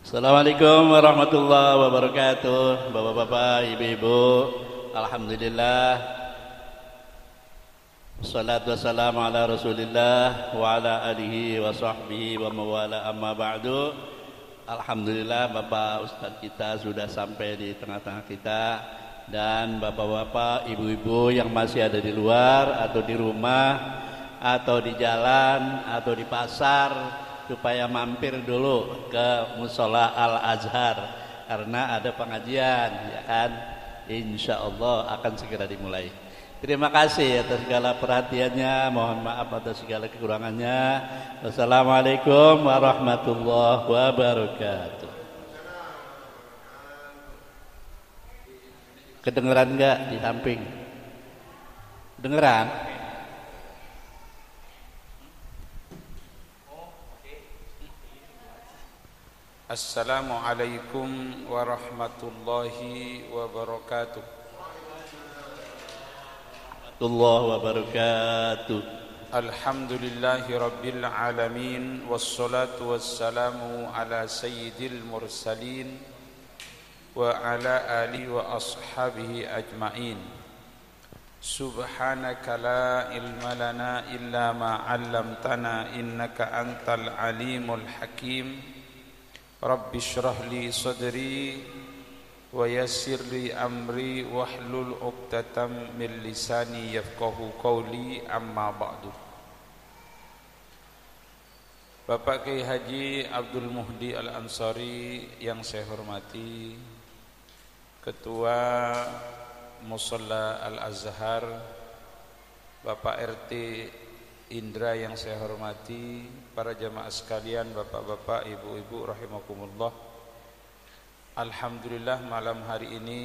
Assalamualaikum warahmatullahi wabarakatuh. Bapak-bapak, ibu-ibu, alhamdulillah. Wassalatu wassalamu ala Rasulillah wa ala alihi wa sahbihi wa mawala, amma ba'du. Alhamdulillah, Bapak Ustaz kita sudah sampai di tengah-tengah kita. Dan bapak-bapak, ibu-ibu yang masih ada di luar atau di rumah atau di jalan atau di pasar, supaya mampir dulu ke Musola Al-Azhar karena ada pengajian, ya kan? Insya Allah akan segera dimulai. Terima kasih atas segala perhatiannya, mohon maaf atas segala kekurangannya. Wassalamualaikum warahmatullahi wabarakatuh. Kedengeran enggak di samping? Dengeran? Assalamualaikum warahmatullahi wabarakatuh. Warahmatullahi wabarakatuh. Alhamdulillahi rabbil alamin, wassalatu wassalamu ala sayyidil mursalin wa ala alihi wa ashabihi ajma'in. Subhanaka la ilma lana illa ma 'allamtana innaka antal alimul hakim. Rabbi shrah li sadri wa yassir li amri wahlul 'uqdatam min lisani yafqahu qawli, amma ba'du. Bapak Kiai Haji Abdul Muhdi Al-Ansari yang saya hormati, Ketua Musholla Al-Azhar, Bapak RT Indra yang saya hormati, para jamaah sekalian, bapak-bapak, ibu-ibu rahimakumullah. Alhamdulillah malam hari ini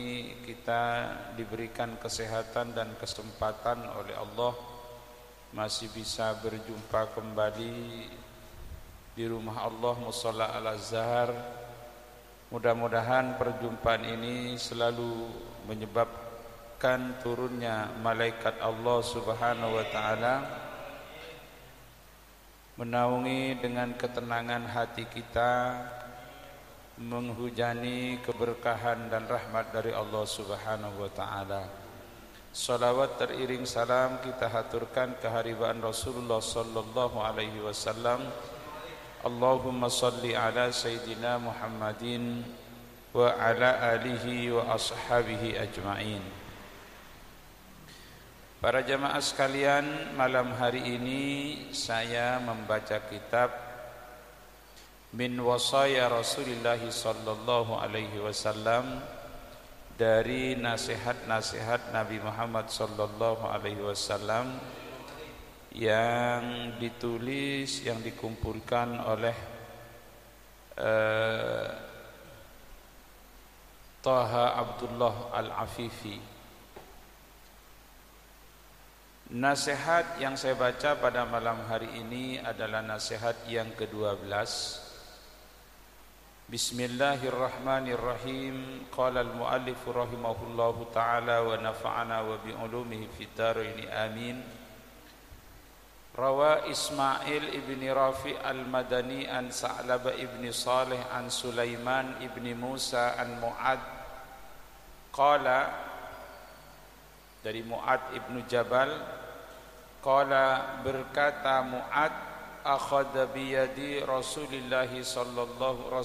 kita diberikan kesehatan dan kesempatan oleh Allah masih bisa berjumpa kembali di rumah Allah Musholla Al-Azhar. Mudah-mudahan perjumpaan ini selalu menyebabkan turunnya malaikat Allah Subhanahu wa taala, menaungi dengan ketenangan hati kita, menghujani keberkahan dan rahmat dari Allah Subhanahu wa taala. Salawat teriring salam kita haturkan keharibaan Rasulullah sallallahu alaihi wasallam. Allahumma salli ala sayyidina Muhammadin wa ala alihi wa ashabihi ajma'in. Para jamaah sekalian, malam hari ini saya membaca kitab Min Wasaya Rasulullah sallallahu alaihi wasallam, dari nasihat-nasihat Nabi Muhammad sallallahu alaihi wasallam yang ditulis, yang dikumpulkan oleh Taha Abdullah Al-Afifi. Nasihat yang saya baca pada malam hari ini adalah nasihat yang ke-12. Bismillahirrahmanirrahim. Qala al-muallif rahimahullahu ta'ala wa nafa'ana wa bi'ulumihi fid dharain amin. Rawa Ismail ibn Rafi al-Madani an Sa'labah ibn Salih an Sulaiman ibn Musa an Mu'ad qala, dari Mu'ad ibn Jabal, qala, berkata Mu'ad, akhadha biyadi Rasulullah sallallahu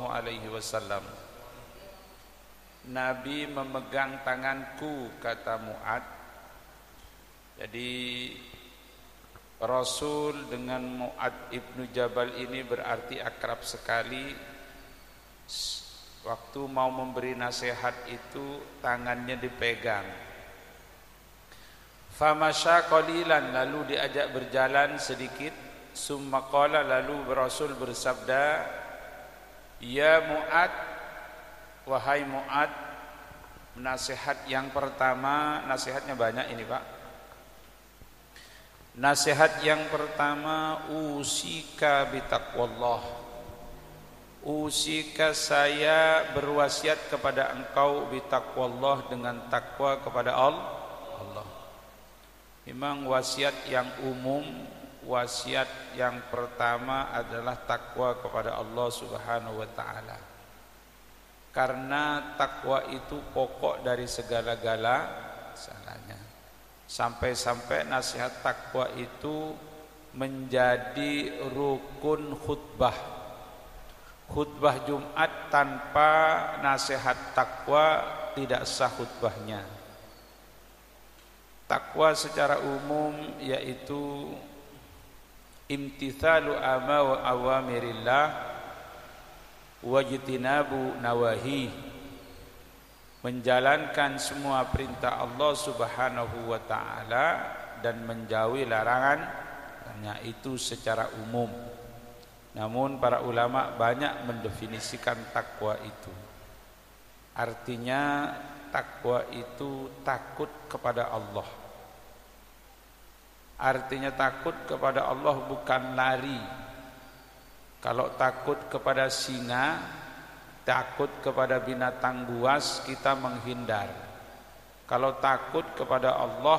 alaihi wasallam, Nabi memegang tanganku, kata Mu'ad. Jadi Rasul dengan Mu'ad ibn Jabal ini berarti akrab sekali. Waktu mau memberi nasihat itu tangannya dipegang. Famasya qalilan, lalu diajak berjalan sedikit. Summa qala, lalu Rasul bersabda, ya Mu'ad, wahai Mu'ad. Nasihat yang pertama, nasihatnya banyak ini Pak. Nasihat yang pertama, usika bitaqwallah. Usika, saya berwasiat kepada engkau, bitaqwallah, dengan takwa kepada Allah. Memang wasiat yang umum wasiat yang pertama adalah takwa kepada Allah Subhanahu wa taala. Karena takwa itu pokok dari segala-galanya. Sampai-sampai nasihat takwa itu menjadi rukun khutbah. Khutbah Jumat tanpa nasihat takwa tidak sah khutbahnya. Takwa secara umum yaitu imtithalu awamirillah wajtinabu nawahi, menjalankan semua perintah Allah Subhanahu wa taala dan menjauhi larangannya, itu secara umum. Namun para ulama banyak mendefinisikan takwa itu. Artinya takwa itu takut kepada Allah. Artinya takut kepada Allah bukan lari. Kalau takut kepada singa, takut kepada binatang buas, kita menghindar. Kalau takut kepada Allah,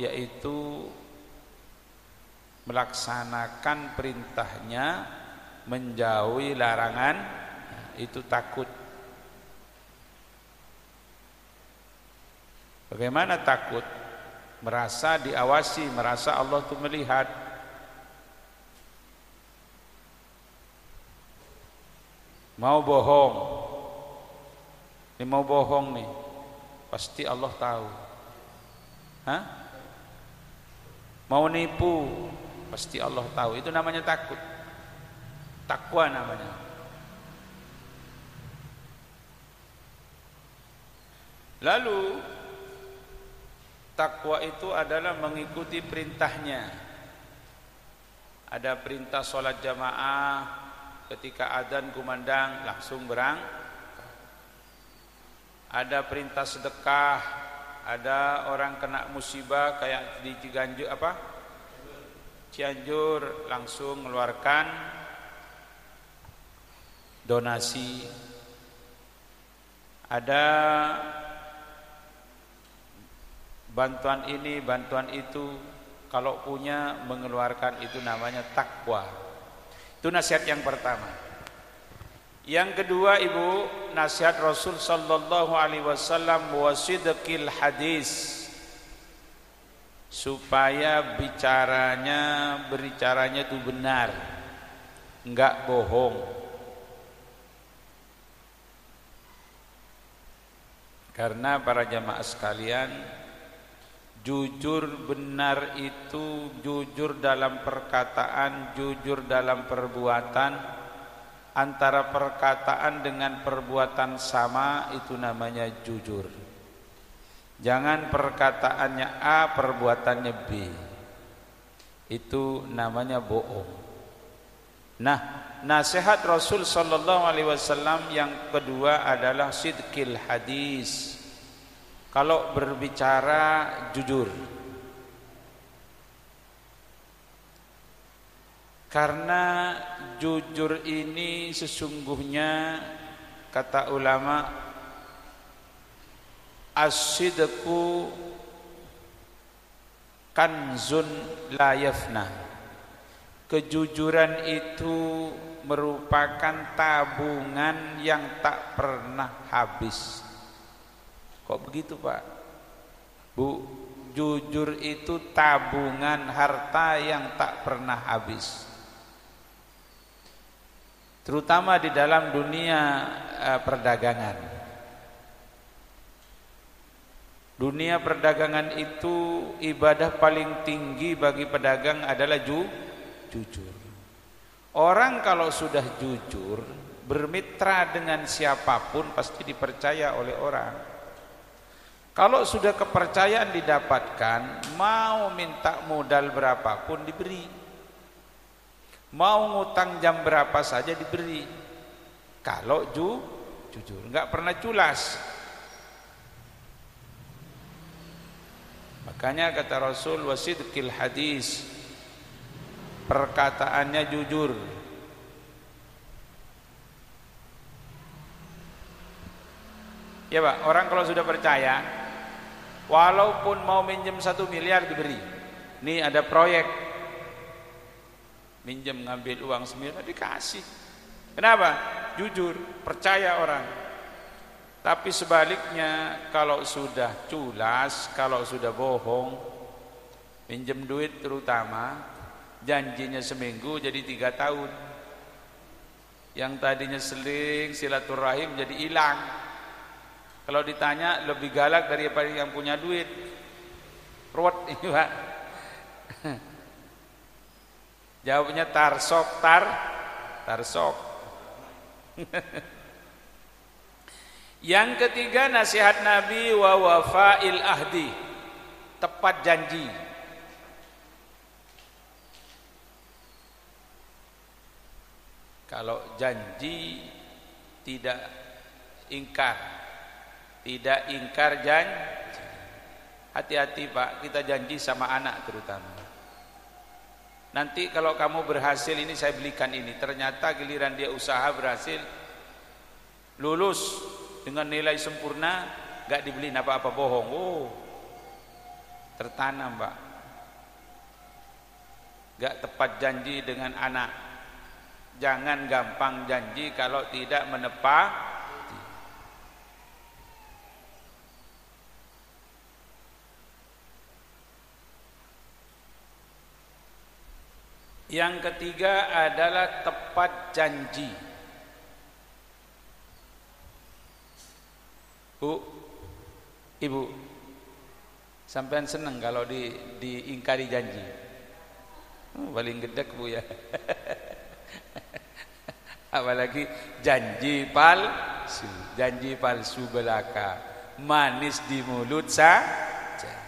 yaitu melaksanakan perintahnya, menjauhi larangan, itu takut. Bagaimana takut? Merasa diawasi, merasa Allah itu melihat. Mau bohong, ini mau bohong nih, pasti Allah tahu. Hah? Mau nipu, pasti Allah tahu. Itu namanya takut. Takwa namanya. Lalu takwa itu adalah mengikuti perintahnya. Ada perintah sholat jamaah, ketika adzan kumandang langsung berangkat. Ada perintah sedekah, ada orang kena musibah kayak di Cianjur langsung mengeluarkan donasi. Ada bantuan ini, bantuan itu, kalau punya mengeluarkan, itu namanya takwa. Itu nasihat yang pertama. Yang kedua, Ibu, nasihat Rasul sallallahu alaihi wasallam wasidqil hadis, supaya berbicaranya itu benar, enggak bohong. Karena para jamaah sekalian, jujur benar itu jujur dalam perkataan, jujur dalam perbuatan. Antara perkataan dengan perbuatan sama, itu namanya jujur. Jangan perkataannya A, perbuatannya B, itu namanya bohong. Nah, nasihat Rasul sallallahu alaihi wasallam yang kedua adalah sidqil hadis. Kalau berbicara jujur. Karena jujur ini sesungguhnya, kata ulama, as-sidqu kanzun la yafna. Kejujuran itu merupakan tabungan yang tak pernah habis. Kok begitu, Pak? Bu, jujur itu tabungan harta yang tak pernah habis. Terutama di dalam dunia perdagangan. Dunia perdagangan itu ibadah paling tinggi bagi pedagang adalah jujur. Orang kalau sudah jujur, bermitra dengan siapapun pasti dipercaya oleh orang. Kalau sudah kepercayaan didapatkan, mau minta modal berapapun diberi. Mau ngutang jam berapa saja diberi. Kalau jujur, enggak pernah culas. Makanya kata Rasul, wasidqil hadis, perkataannya jujur. Ya Pak, orang kalau sudah percaya, walaupun mau minjem 1 miliar diberi. Nih ada proyek, minjem ngambil uang semira dikasih. Kenapa? Jujur, percaya orang. Tapi sebaliknya kalau sudah culas, kalau sudah bohong, pinjam duit terutama, janjinya seminggu jadi 3 tahun. Yang tadinya seling silaturahim jadi hilang. Kalau ditanya lebih galak daripada yang punya duit. Ruwet ini Pak. Jawabnya tarsok. Yang ketiga nasihat Nabi wa wafa'il ahdi, tepat janji. Kalau janji tidak ingkar janji. Hati-hati Pak, kita janji sama anak terutama. Nanti kalau kamu berhasil ini saya belikan ini, ternyata giliran dia usaha berhasil, lulus dengan nilai sempurna, gak dibeliin apa-apa, bohong. Oh, tertanam Pak. Gak tepat janji dengan anak. Jangan gampang janji kalau tidak menepati. Yang ketiga adalah tepat janji. Bu, Ibu, sampean seneng kalau diingkari janji. Paling gedek Bu ya. Apalagi janji palsu belaka, manis di mulut saja.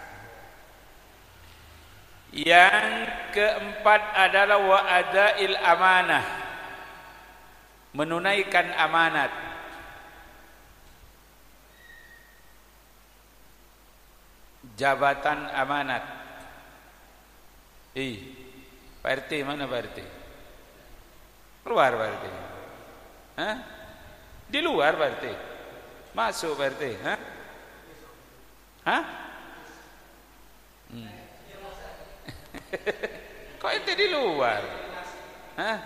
Yang keempat adalah wa'ada'il amanah, menunaikan amanat. Jabatan amanat. Pak RT mana Pak RT? Keluar Pak RT. Hah? Di luar Pak RT. Masuk Pak RT. Hah? Hah? Kok ente di luar? Hah?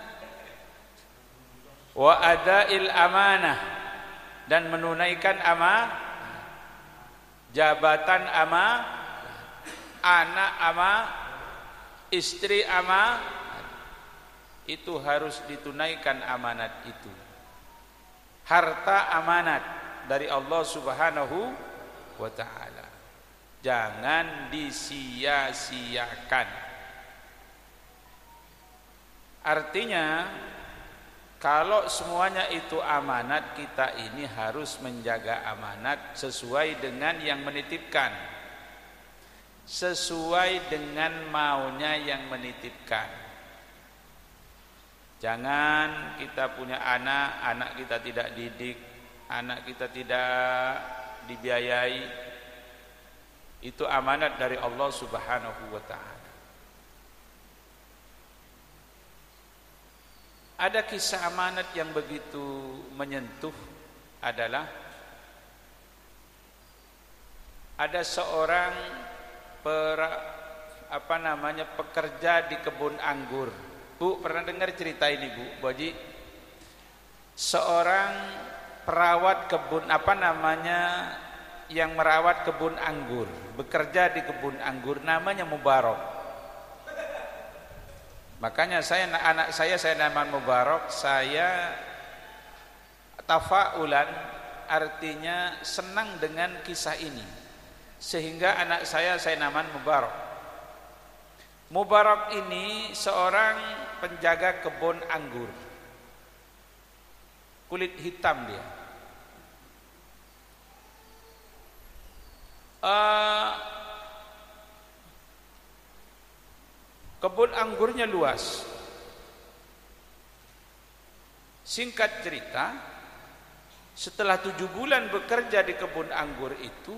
Wa adail amanah, dan menunaikan jabatan anak istri itu harus ditunaikan amanat itu. Harta amanat dari Allah Subhanahu wa ta'ala, jangan disia-siakan. Artinya kalau semuanya itu amanat, kita ini harus menjaga amanat sesuai dengan yang menitipkan, sesuai dengan maunya yang menitipkan. Jangan kita punya anak kita tidak didik, anak kita tidak dibiayai. Itu amanat dari Allah Subhanahu wa ta'ala. Ada kisah amanat yang begitu menyentuh, adalah ada seorang pekerja di kebun anggur. Bu, pernah dengar cerita ini Bu Haji? Seorang perawat kebun yang merawat kebun anggur, bekerja di kebun anggur, namanya Mubarak. Makanya anak saya namakan Mubarak. Saya tafaulan, artinya senang dengan kisah ini, sehingga anak saya namakan Mubarak. Mubarak ini seorang penjaga kebun anggur, kulit hitam dia. Kebun anggurnya luas. Singkat cerita, setelah 7 bulan bekerja di kebun anggur itu,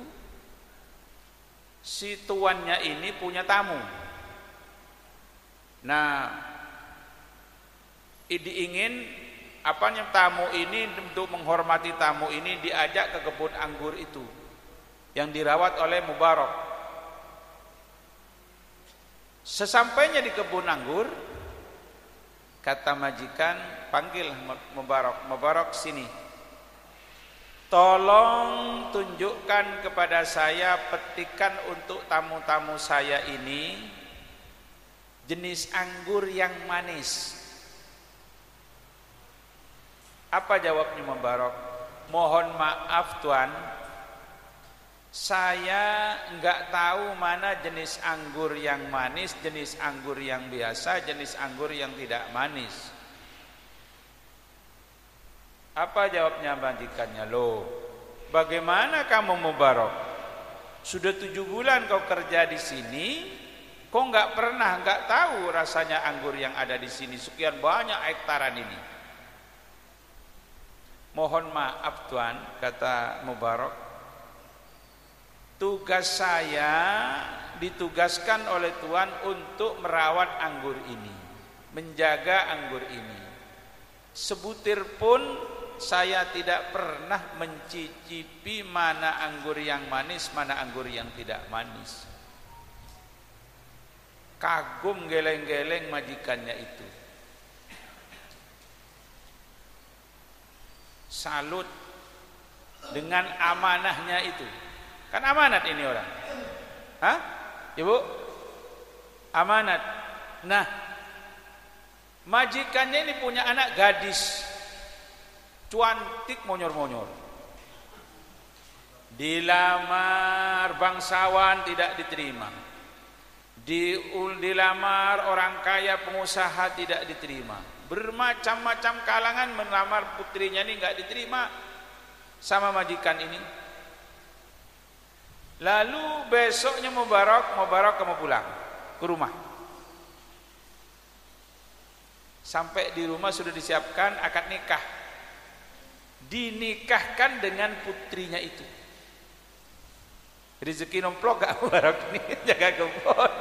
si tuannya ini punya tamu. Nah, diingin tamu ini, untuk menghormati tamu ini, diajak ke kebun anggur itu yang dirawat oleh Mubarak. Sesampainya di kebun anggur, Kata majikan, panggil Mubarak. Mubarak sini. Tolong tunjukkan kepada saya petikan untuk tamu-tamu saya ini jenis anggur yang manis. Apa jawabnya Mubarak? Mohon maaf Tuan, saya enggak tahu mana jenis anggur yang manis, jenis anggur yang biasa, jenis anggur yang tidak manis. Apa jawabnya majikannya? Loh, bagaimana kamu Mubarak? Sudah 7 bulan kau kerja di sini, kau enggak tahu rasanya anggur yang ada di sini sekian banyak hektaran ini. Mohon maaf Tuan, kata Mubarak, tugas saya ditugaskan oleh Tuan untuk merawat anggur ini, menjaga anggur ini. Sebutir pun saya tidak pernah mencicipi mana anggur yang manis, mana anggur yang tidak manis. Kagum geleng-geleng majikannya itu. Salut dengan amanahnya itu. Kan amanat ini orang. Hah? Ibu? Amanat. Nah, majikannya ini punya anak gadis cuantik monyor-monyor. Dilamar bangsawan tidak diterima. Dilamar orang kaya pengusaha tidak diterima. Bermacam-macam kalangan melamar putrinya ini enggak diterima sama majikan ini. Lalu besoknya Mubarak kamu pulang ke rumah. Sampai di rumah sudah disiapkan akad nikah. Dinikahkan dengan putrinya itu. Rezeki nomplok gak Mubarak ini jaga kebun.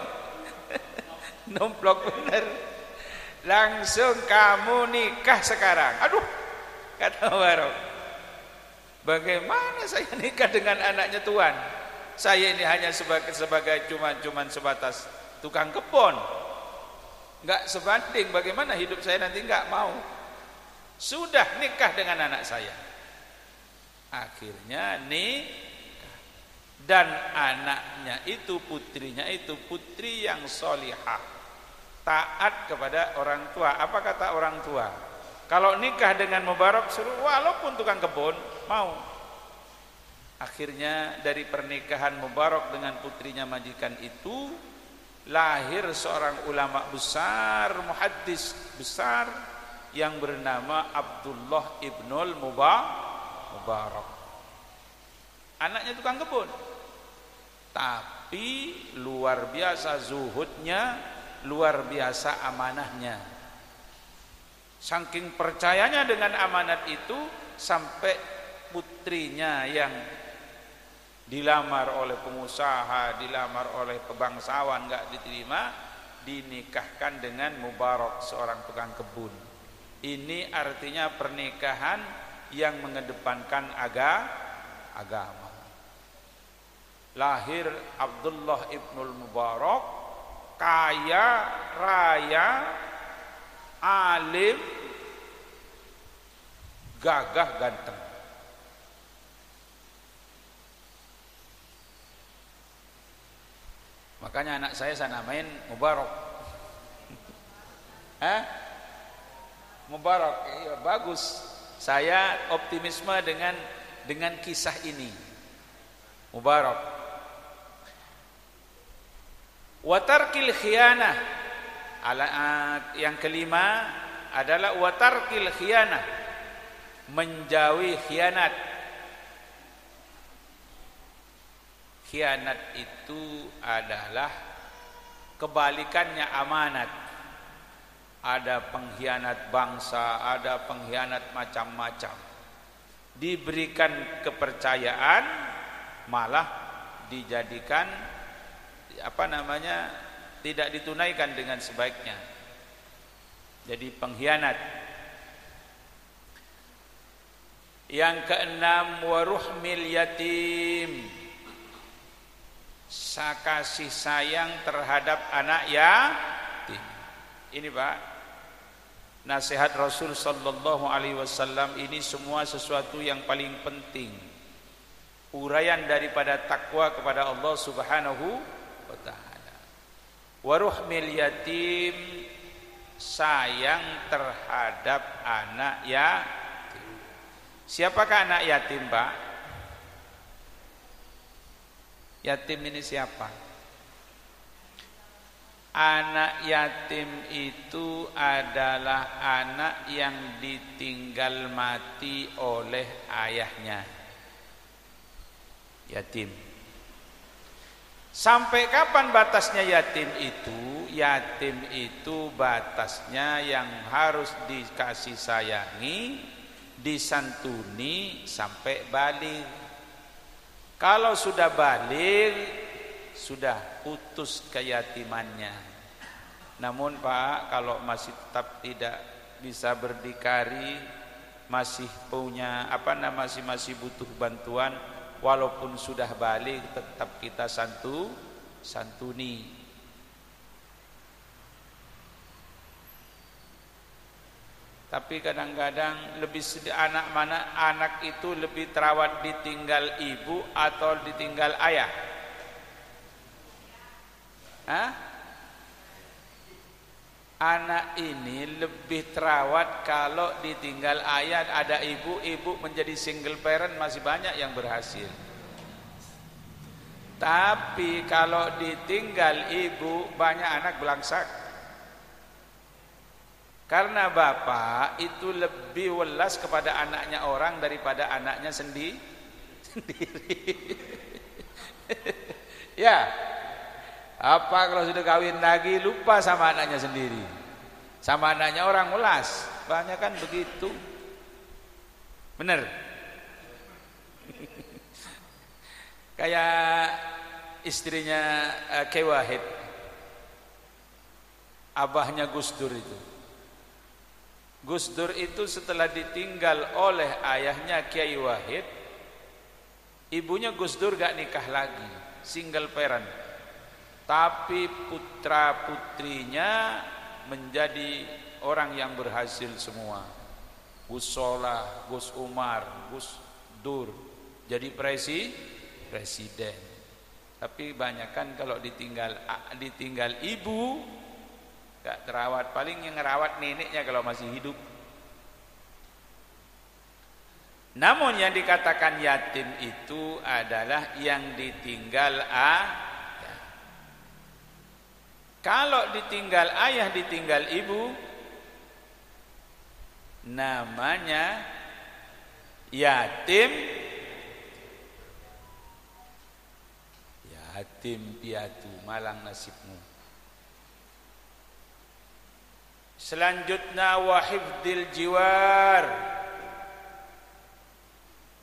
Nomplok bener. Langsung kamu nikah sekarang. Aduh, kata Mubarak, bagaimana saya nikah dengan anaknya Tuan? Saya ini hanya sebagai cuman sebatas tukang kebun. Enggak sebanding bagaimana hidup saya nanti, enggak mau. Sudah nikah dengan anak saya. Akhirnya nikah. Dan anaknya itu, putrinya itu putri yang solihah, taat kepada orang tua. Apa kata orang tua? Kalau nikah dengan Mubarak suruh walaupun tukang kebun, mau. Akhirnya dari pernikahan Mubarak dengan putrinya majikan itu lahir seorang ulama besar, muhaddis besar yang bernama Abdullah ibnul Mubarak. Anaknya tukang kebun, tapi luar biasa zuhudnya, luar biasa amanahnya. Saking percayanya dengan amanat itu, sampai putrinya yang dilamar oleh pengusaha, dilamar oleh pebangsawan enggak diterima, dinikahkan dengan Mubarak, seorang tukang kebun. Ini artinya pernikahan yang mengedepankan agama. Lahir Abdullah ibnul Mubarak, kaya raya, alim, gagah ganteng. Makanya anak saya namain Mubarak. Mubarak, iya, bagus. Saya optimisme dengan kisah ini. Mubarak. Watarkil khiyanah. Yang kelima adalah watarkil khiyanah, menjauhi khianat. Khianat itu adalah kebalikannya amanat. Ada pengkhianat bangsa, ada pengkhianat macam-macam. Diberikan kepercayaan malah dijadikan tidak ditunaikan dengan sebaiknya. Jadi pengkhianat. Yang keenam, waruhmil yatim, kasih sayang terhadap anak yatim. Ini Pak, nasihat Rasul sallallahu alaihi wasallam ini semua sesuatu yang paling penting. Uraian daripada takwa kepada Allah Subhanahu wa taala. Waruhmil yatim, sayang terhadap anak yatim. Siapakah anak yatim, Pak? Yatim ini siapa? Anak yatim itu adalah anak yang ditinggal mati oleh ayahnya. Yatim. Sampai kapan batasnya yatim itu? Yatim itu batasnya yang harus dikasih sayangi, disantuni sampai balik. Kalau sudah balik, sudah putus keyatimannya. Namun Pak, kalau masih tetap tidak bisa berdikari, masih punya masih butuh bantuan, walaupun sudah balik tetap kita santuni. Tapi kadang-kadang anak itu lebih terawat ditinggal ibu atau ditinggal ayah? Anak ini lebih terawat kalau ditinggal ayah, ada ibu menjadi single parent masih banyak yang berhasil. Tapi kalau ditinggal ibu banyak anak belangsak. Karena bapak itu lebih welas kepada anaknya orang daripada anaknya sendiri. Ya. Apa kalau sudah kawin lagi lupa sama anaknya sendiri. Sama anaknya orang welas. Banyak kan begitu. Bener. Kayak istrinya Kiai Wahid. Abahnya Gus Dur itu. Gus Dur itu setelah ditinggal oleh ayahnya Kiai Wahid, ibunya Gus Dur gak nikah lagi, single parent. Tapi putra putrinya menjadi orang yang berhasil semua. Gus Solah, Gus Umar, Gus Dur jadi presiden. Tapi banyak kan kalau ditinggal ibu gak terawat, paling yang ngerawat neneknya kalau masih hidup. Namun yang dikatakan yatim itu adalah yang ditinggal ayah. Kalau ditinggal ayah, ditinggal ibu, namanya yatim. Yatim piatu, malang nasibmu. Selanjutnya wahifdil jiwar,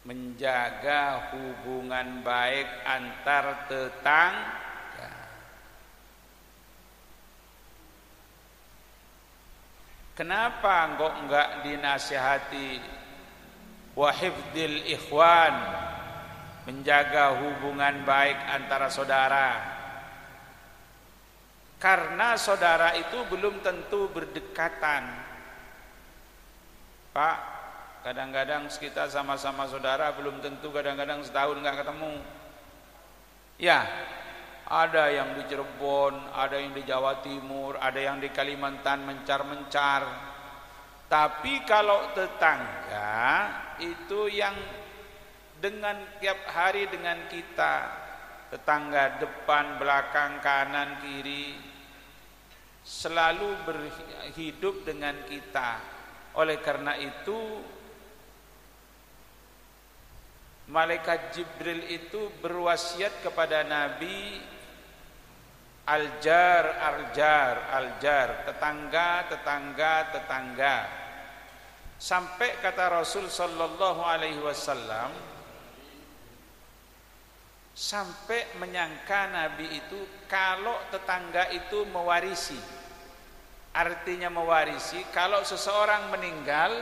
menjaga hubungan baik antar tetangga. Kenapa kok enggak dinasihati wahifdil ikhwan, menjaga hubungan baik antara saudara? Karena saudara itu belum tentu berdekatan. Pak, kadang-kadang kita sama-sama saudara belum tentu kadang-kadang setahun nggak ketemu. Ya, ada yang di Cirebon, ada yang di Jawa Timur, ada yang di Kalimantan mencar-mencar. Tapi kalau tetangga itu yang dengan tiap hari dengan kita, tetangga depan, belakang, kanan, kiri, selalu berhidup dengan kita. Oleh karena itu malaikat Jibril itu berwasiat kepada Nabi, aljar, tetangga. Sampai kata Rasul sallallahu alaihi wasallam, sampai menyangka Nabi itu kalau tetangga itu mewarisi. Artinya mewarisi, kalau seseorang meninggal,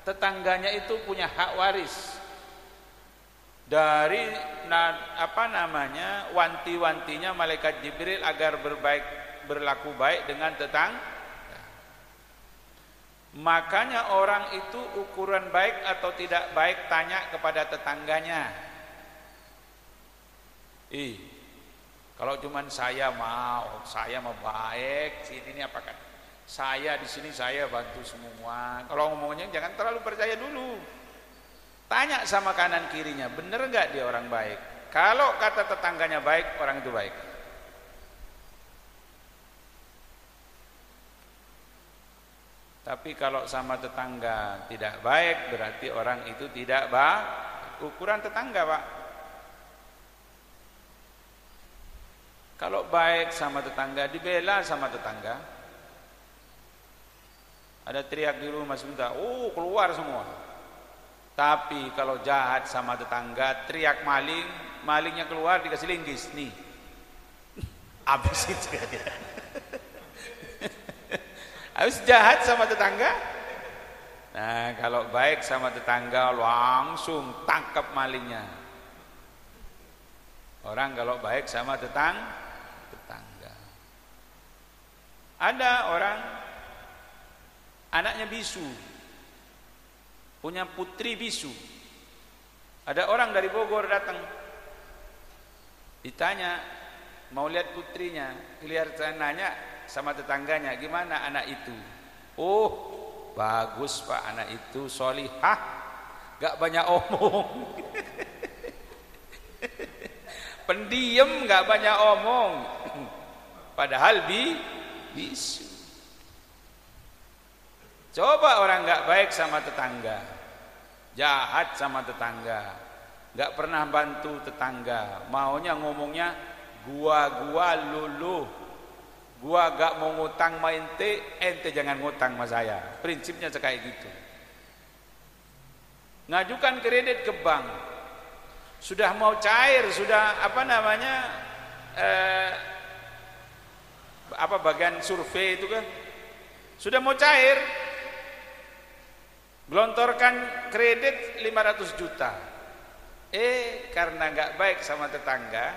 tetangganya itu punya hak waris. Dari wanti-wantinya malaikat Jibril agar berlaku baik dengan tetangga. Makanya orang itu ukuran baik atau tidak baik tanya kepada tetangganya. Kalau cuman saya mau baik, sini ini apa kan? Saya di sini saya bantu semua. Kalau ngomongnya jangan terlalu percaya dulu. Tanya sama kanan kirinya, bener enggak dia orang baik? Kalau kata tetangganya baik, orang itu baik. Tapi kalau sama tetangga tidak baik, berarti orang itu tidak baik. Ukuran tetangga, Pak. Kalau baik sama tetangga, dibela sama tetangga. Ada teriak di rumah sebentar, keluar semua. Tapi kalau jahat sama tetangga, teriak maling, malingnya keluar dikasih linggis nih. Habis itu dia. Habis jahat sama tetangga. Nah, kalau baik sama tetangga langsung tangkap malingnya. Orang kalau baik sama tetangga. Ada orang anaknya bisu, punya putri bisu. Ada orang dari Bogor datang, ditanya mau lihat putrinya, kelihatan nanya sama tetangganya, gimana anak itu? Bagus Pak, anak itu solihah, gak banyak omong. Pendiam, gak banyak omong. Padahal bisu. Coba orang gak baik sama tetangga, jahat sama tetangga, gak pernah bantu tetangga, maunya ngomongnya gua lulu, gua gak mau ngutang sama ente jangan ngutang sama saya. Prinsipnya kayak gitu. Ngajukan kredit ke bank, sudah mau cair, sudah bagian survei itu kan, sudah mau cair, gelontorkan kredit 500 juta. Karena nggak baik sama tetangga,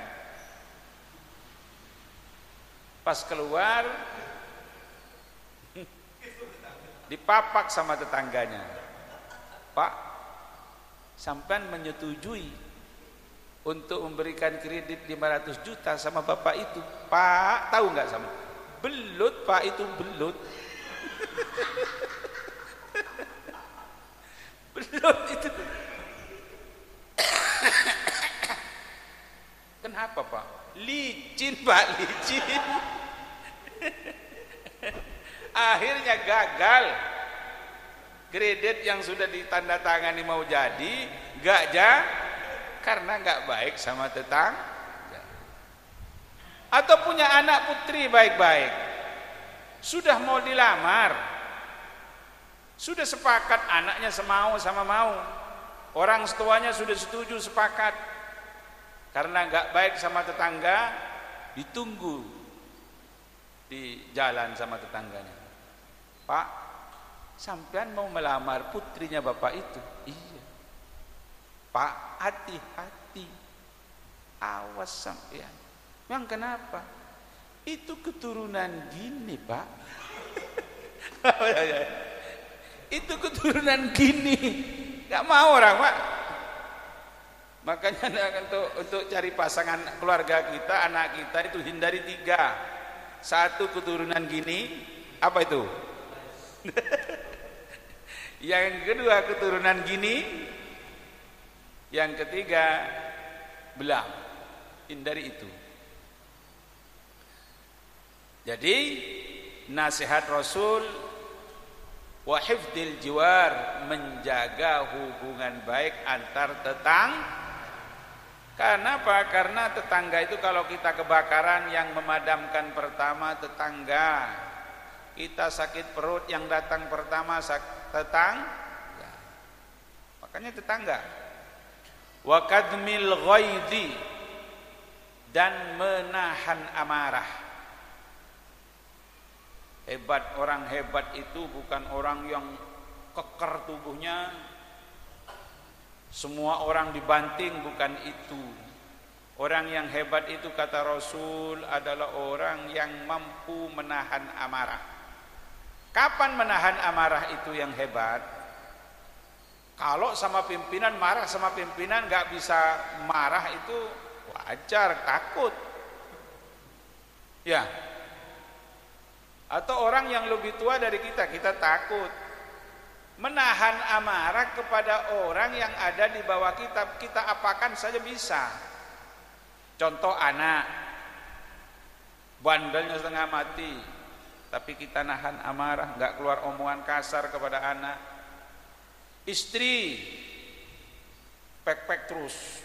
pas keluar dipapak sama tetangganya. Pak, sampean menyetujui untuk memberikan kredit 500 juta sama bapak itu? Pak, tahu nggak sama? Belut Pak, itu belut. Belut itu. Kenapa Pak? Licin Pak, licin. Akhirnya gagal. Kredit yang sudah ditandatangani mau jadi gak karena gak baik sama tetangga. Atau punya anak putri baik-baik, sudah mau dilamar, sudah sepakat anaknya semau sama mau, orang tuanya sudah setuju sepakat, karena gak baik sama tetangga, ditunggu di jalan sama tetangganya. Pak, sampean mau melamar putrinya bapak itu? Iya. Pak, hati-hati, awas sampean. Yang kenapa? Itu keturunan gini Pak. Itu keturunan gini, gak mau orang Pak. Makanya untuk cari pasangan keluarga kita, anak kita itu hindari 3. 1 keturunan gini, apa itu? Yang kedua keturunan gini, yang ketiga belang. Hindari itu. Jadi nasihat Rasul wa hifdzil jiwar, menjaga hubungan baik antar tetangga. Karena apa? Karena tetangga itu kalau kita kebakaran, yang memadamkan pertama tetangga. Kita sakit perut, yang datang pertama tetangga. Makanya tetangga. Wa kadmil ghaidhi, dan menahan amarah. Hebat, orang hebat itu bukan orang yang keker tubuhnya, semua orang dibanting, bukan itu. Orang yang hebat itu kata Rasul adalah orang yang mampu menahan amarah. Kapan menahan amarah itu yang hebat? Kalau sama pimpinan marah sama pimpinan nggak bisa marah itu wajar, takut. Ya. Atau orang yang lebih tua dari kita takut. Menahan amarah kepada orang yang ada di bawah kita apakan saja bisa. Contoh anak, bandelnya setengah mati, tapi kita nahan amarah, nggak keluar omongan kasar kepada anak. Istri, pek-pek terus,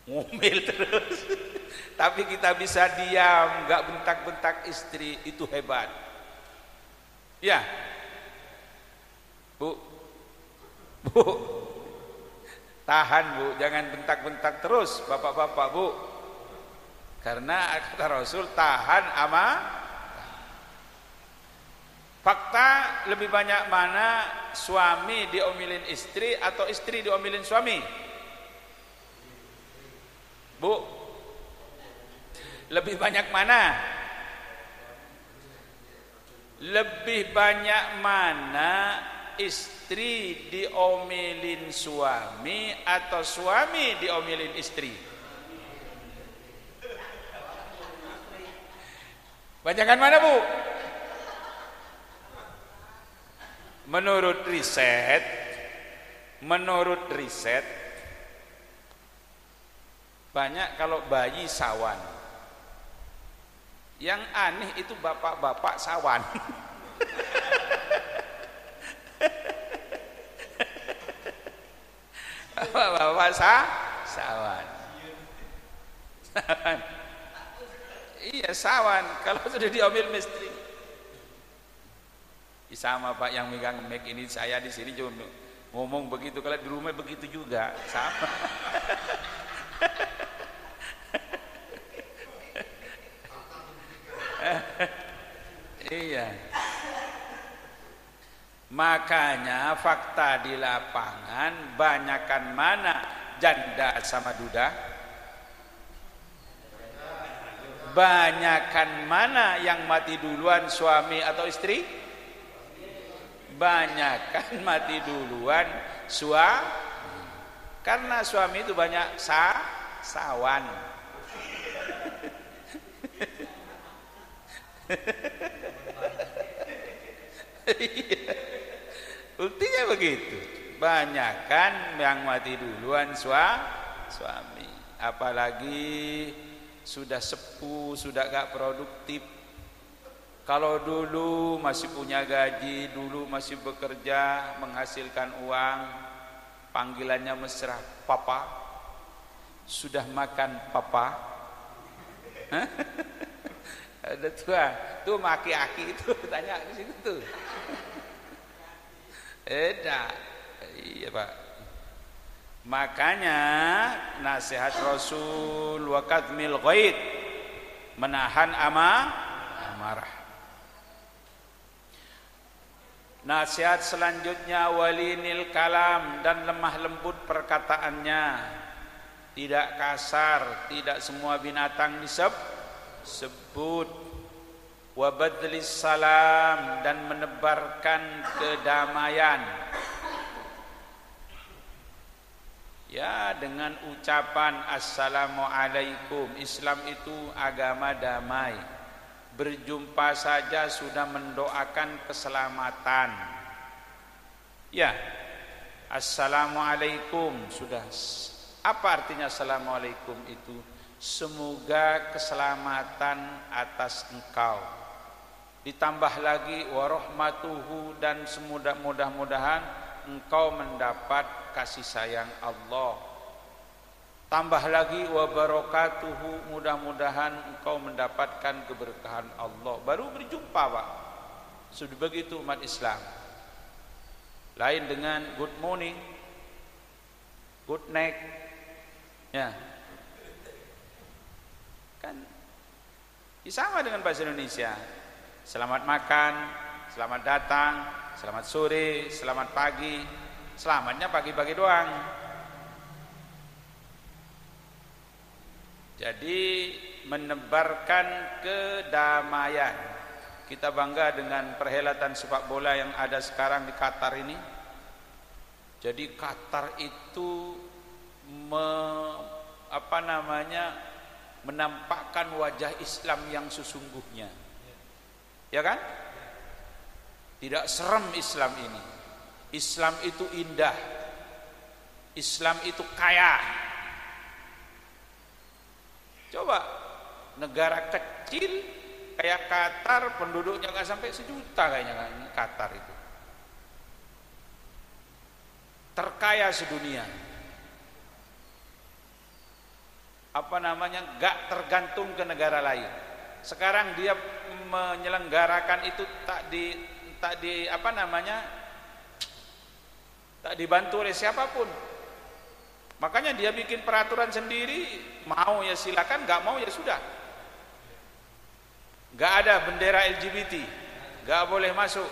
ngomel terus, tapi kita bisa diam, nggak bentak-bentak istri, itu hebat. Ya. Bu, tahan bu, jangan bentak-bentak terus bapak-bapak bu, karena kata Rasul tahan fakta lebih banyak mana suami diomelin istri atau istri diomelin suami? Bu, lebih banyak mana? Lebih banyak mana istri diomelin suami atau suami diomelin istri? Banyakan mana bu? Menurut riset banyak kalau bayi sawan. Yang aneh itu bapak-bapak sawan. Bapak-bapak sawan. Iya sawan. Kalau sudah diomel mistri. Sama Pak yang megang mic ini, saya di sini cuma ngomong begitu, kalau di rumah begitu juga sama. Iya. Makanya fakta di lapangan banyakan mana janda sama duda? Banyakan mana yang mati duluan, suami atau istri? Banyakan mati duluan suami. Karena suami itu banyak sawan. Buktinya begitu. Banyakan yang mati duluan suami. Apalagi sudah sepuh, sudah gak produktif. Kalau dulu masih punya gaji, dulu masih bekerja, menghasilkan uang, panggilannya mesra, papa. Sudah makan papa? Ada tuh maki-aki itu tanya di situ tuh. Iya Pak. Makanya nasihat Rasul wa kadmil ghaid, menahan amarah. Nasihat selanjutnya walinil kalam, dan lemah lembut perkataannya, tidak kasar, tidak semua binatang disebut. Wabadlis salam, dan menebarkan kedamaian. Ya, dengan ucapan assalamualaikum. Islam itu agama damai. Berjumpa saja sudah mendoakan keselamatan. Ya, assalamualaikum sudah. Apa artinya assalamualaikum itu? Semoga keselamatan atas engkau. Ditambah lagi warahmatuhu, dan mudah-mudahan engkau mendapat kasih sayang Allah. Tambah lagi wabarakatuhu, mudah-mudahan engkau mendapatkan keberkahan Allah. Baru berjumpa Pak. Sudah begitu umat Islam. Lain dengan good morning, good night. Ya. Kan sama dengan bahasa Indonesia. Selamat makan, selamat datang, selamat sore, selamat pagi. Selamatnya pagi-pagi doang. Jadi menebarkan kedamaian. kita bangga dengan perhelatan sepak bola yang ada sekarang di Qatar ini. Jadi Qatar itu menampakkan wajah Islam yang sesungguhnya. Ya kan? Tidak serem Islam ini. Islam itu indah. Islam itu kaya. Coba negara kecil kayak Qatar, penduduknya nggak sampai 1 juta kayaknya kan Qatar itu. Terkaya sedunia. Nggak tergantung ke negara lain. Sekarang dia menyelenggarakan itu tak dibantu oleh siapapun. Makanya dia bikin peraturan sendiri, mau ya silakan, nggak mau ya sudah. Nggak ada bendera LGBT, nggak boleh masuk,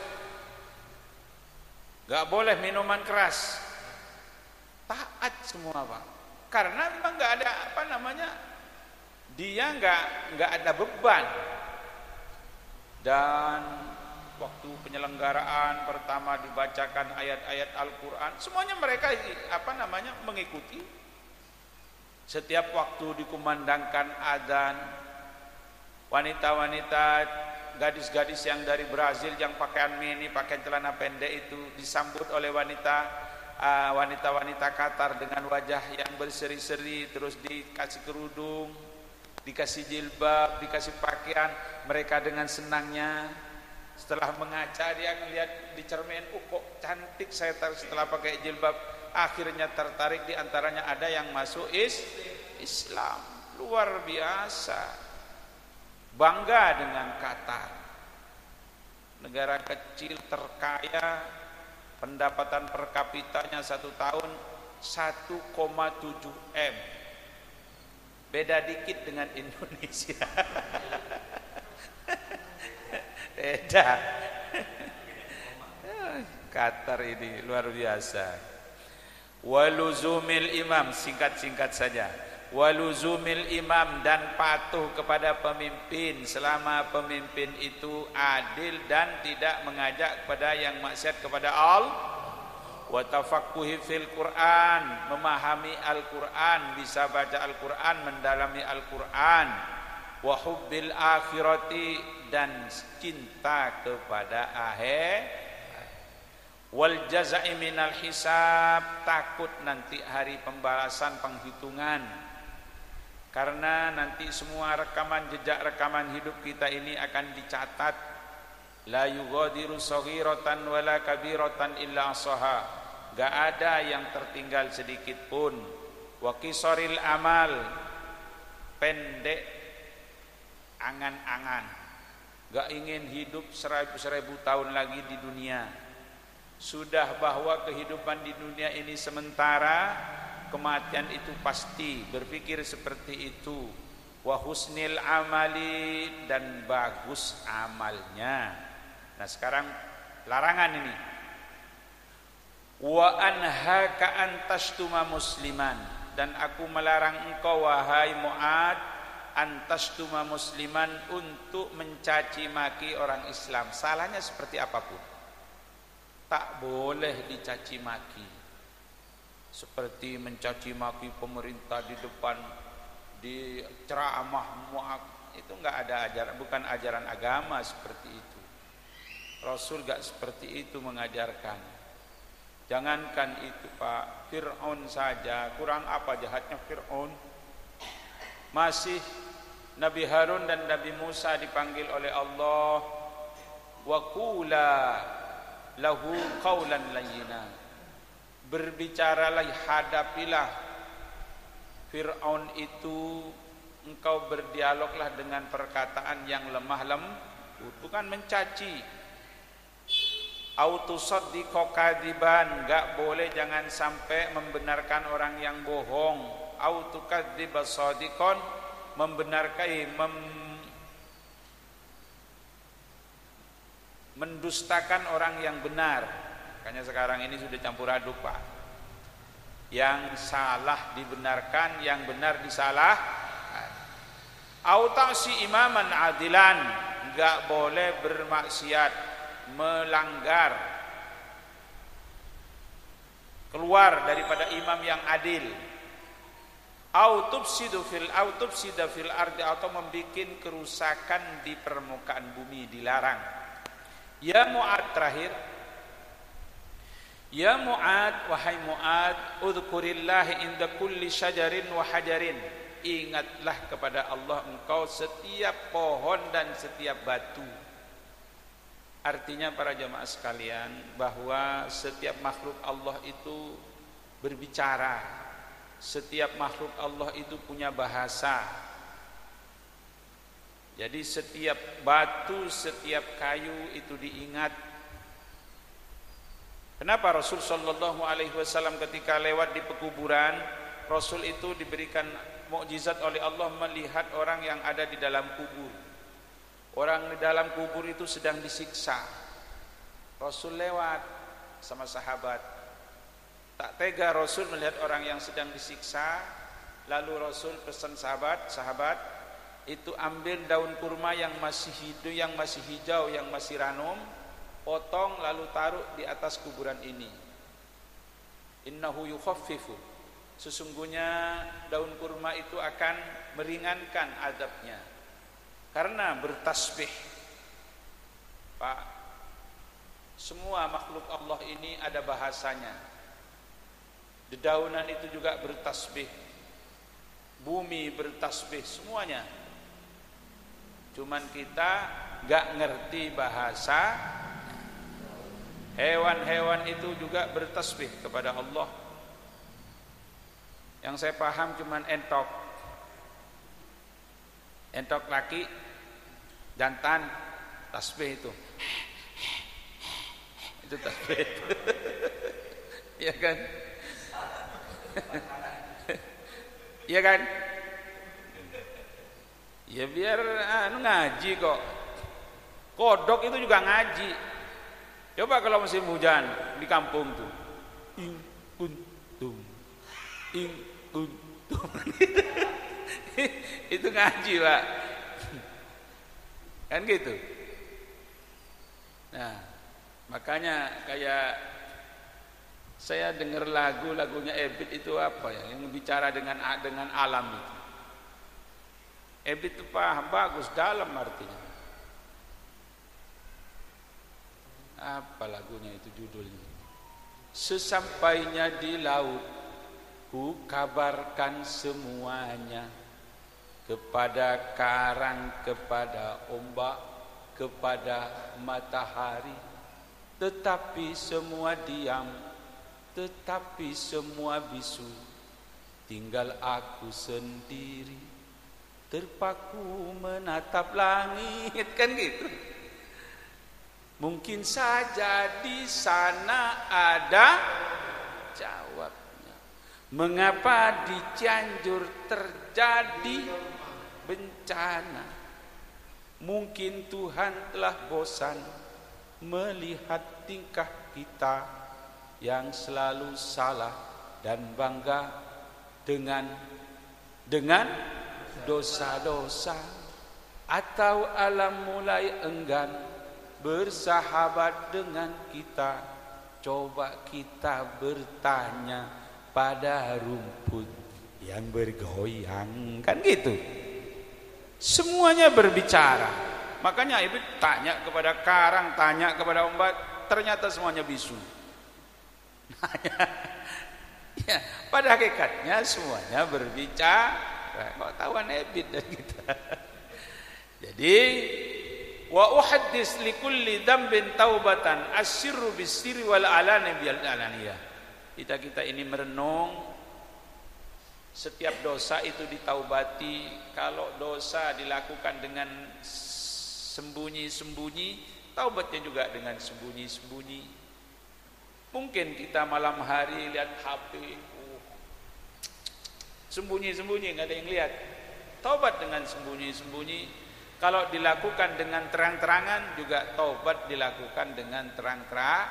nggak boleh minuman keras. Taat semua Pak. Karena memang nggak ada dia nggak ada beban. Dan waktu penyelenggaraan pertama dibacakan ayat-ayat Al-Quran, semuanya mereka mengikuti. Setiap waktu dikumandangkan adzan, wanita-wanita, gadis-gadis yang dari Brazil yang pakaian mini, pakaian celana pendek itu disambut oleh wanita-wanita Qatar dengan wajah yang berseri-seri, terus dikasih kerudung, dikasih jilbab, dikasih pakaian. Mereka dengan senangnya setelah mengaca dia ngelihat di cermin, kok cantik saya setelah pakai jilbab. Akhirnya tertarik, di antaranya ada yang masuk Islam. Luar biasa. Bangga dengan Qatar. Negara kecil terkaya, pendapatan per kapitanya 1 tahun 1,7 M. Beda dikit dengan Indonesia. Beda. Qatar ini luar biasa. Waluzumil imam, singkat-singkat saja. Waluzumil imam, dan patuh kepada pemimpin selama pemimpin itu adil dan tidak mengajak kepada yang maksiat kepada Allah. Wa tafaqquhi fil Quran, memahami Al-Quran, bisa baca Al-Quran, mendalami Al-Quran. Wa hubbil akhirati, dan cinta kepada akhir. Wal jaza'i minal hisab, takut nanti hari pembalasan, penghitungan. Karena nanti semua jejak rekaman hidup kita ini akan dicatat. La yughadiru saghiratan wala kabiratan illa ahsaha. Gak ada yang tertinggal sedikit pun. Wa qisaril amal, pendek angan-angan. Gak ingin hidup 1000 tahun lagi di dunia. Sudah bahwa kehidupan di dunia ini sementara, kematian itu pasti, berpikir seperti itu. Wa husnil amali, dan bagus amalnya. Nah sekarang larangan ini. Wa anhaka an tashtuma musliman, dan aku melarang engkau wahai Mu'ad an tashtuma musliman, untuk mencaci maki orang Islam, salahnya seperti apapun. Tak boleh dicaci maki. Seperti mencaci maki pemerintah di depan, di ceramah, itu enggak ada ajaran, bukan ajaran agama seperti itu. Rasul enggak seperti itu mengajarkan. Jangankan itu Pak, Fir'aun saja, kurang apa jahatnya Fir'aun. Masih Nabi Harun dan Nabi Musa dipanggil oleh Allah, wa qula lahu qawlan layyina, berbicaralah, hadapilah Fir'aun itu, engkau berdialoglah dengan perkataan yang lemah lembut, bukan mencaci. Autusaddiqo kadiban, enggak boleh, jangan sampai membenarkan orang yang bohong. Autukadziba shadiqon, membenarkan mendustakan orang yang benar. Makanya sekarang ini sudah campur aduk Pak. Yang salah dibenarkan, yang benar disalah. Au ta'si imaman adilan, enggak boleh bermaksiat, melanggar, keluar daripada imam yang adil. Tufsida fil ardi, atau membuat kerusakan di permukaan bumi, dilarang. Ya Mu'ad, terakhir, ya Mu'ad, wahai Mu'ad, udhkurillahi inda kulli syajarin wa hajarin, ingatlah kepada Allah engkau setiap pohon dan setiap batu. Artinya para jamaah sekalian, bahwa setiap makhluk Allah itu berbicara. Setiap makhluk Allah itu punya bahasa. Jadi setiap batu, setiap kayu itu diingat. Kenapa Rasul sallallahu alaihi wasallam ketika lewat di pekuburan, Rasul itu diberikan mukjizat oleh Allah melihat orang yang ada di dalam kubur. Orang di dalam kubur itu sedang disiksa. Rasul lewat sama sahabat. Tak tega Rasul melihat orang yang sedang disiksa. Lalu Rasul pesan sahabat itu ambil daun kurma yang masih hijau, yang masih ranum, potong lalu taruh di atas kuburan ini. Innahu yukhaffifu, sesungguhnya daun kurma itu akan meringankan azabnya. Karena bertasbih. Pak, semua makhluk Allah ini ada bahasanya. Dedaunan itu juga bertasbih, bumi bertasbih, semuanya. Cuman kita gak ngerti bahasa. Hewan-hewan itu juga bertasbih kepada Allah. Yang saya paham cuman entok laki, jantan, tasbih itu. Itu tasbih. Iya kan? Iya kan? Ya biar ngaji kok. Kodok itu juga ngaji. Coba kalau musim hujan di kampung tuh, ing kuntum itu ngaji, Pak. Kan gitu. Nah, makanya kayak saya dengar lagunya Ebit itu apa ya, yang bicara dengan alam itu. Ebit itu paham bagus, dalam artinya. Apa lagunya itu judulnya? Sesampainya di laut, ku kabarkan semuanya, kepada karang, kepada ombak, kepada matahari. Tetapi semua diam, tetapi semua bisu. Tinggal aku sendiri, terpaku menatap langit. Kan gitu. Mungkin saja di sana ada jawabnya. Mengapa di Cianjur terjadi bencana? Mungkin Tuhan telah bosan melihat tingkah kita yang selalu salah dan bangga dengan dosa-dosa. Atau alam mulai enggan bersahabat dengan kita. Coba kita bertanya pada rumput yang bergoyang. Kan gitu. Semuanya berbicara. Makanya Ibu tanya kepada karang, tanya kepada ombak, ternyata semuanya bisu. Ya, pada hakikatnya semuanya berbicara. Kok tahuan Ebit dan kita. Jadi wa uhaddis likulli dzambin taubatan asyirru bisirri wal alani bil alaniyah. Kita ini merenung setiap dosa itu ditaubati. Kalau dosa dilakukan dengan sembunyi-sembunyi, taubatnya juga dengan sembunyi-sembunyi. Mungkin kita malam hari lihat HP, sembunyi-sembunyi nggak ada yang lihat. Taubat dengan sembunyi-sembunyi. Kalau dilakukan dengan terang-terangan juga taubat dilakukan dengan terang-terang.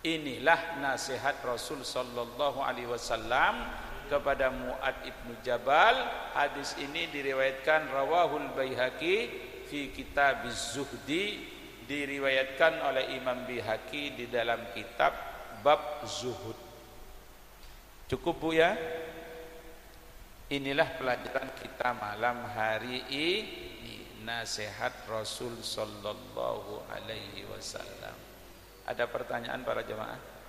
Inilah nasihat Rasul sallallahu alaihi wasallam kepada Mu'ad ibnu Jabal. Hadis ini diriwayatkan rawahul Baihaqi fi kitab az-zuhdi, diriwayatkan oleh Imam Bihaqi di dalam kitab bab zuhud. Cukup Bu ya? Inilah pelajaran kita malam hari ini, nasihat Rasul sallallahu alaihi wasallam. Ada pertanyaan para jemaah?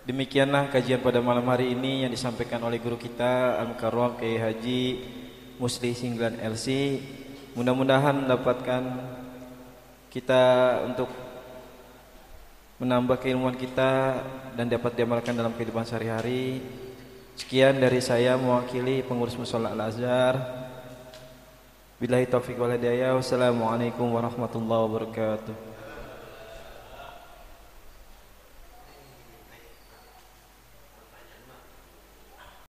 Demikianlah kajian pada malam hari ini yang disampaikan oleh guru kita Al-Mukarram Kiai Haji Musli Singlan LC. Mudah-mudahan mendapatkan kita untuk menambah keilmuan kita dan dapat diamalkan dalam kehidupan sehari-hari. Sekian dari saya mewakili pengurus Mushola Al-Azhar. Billahi taufiq wal hidayah. Wassalamualaikum warahmatullahi wabarakatuh.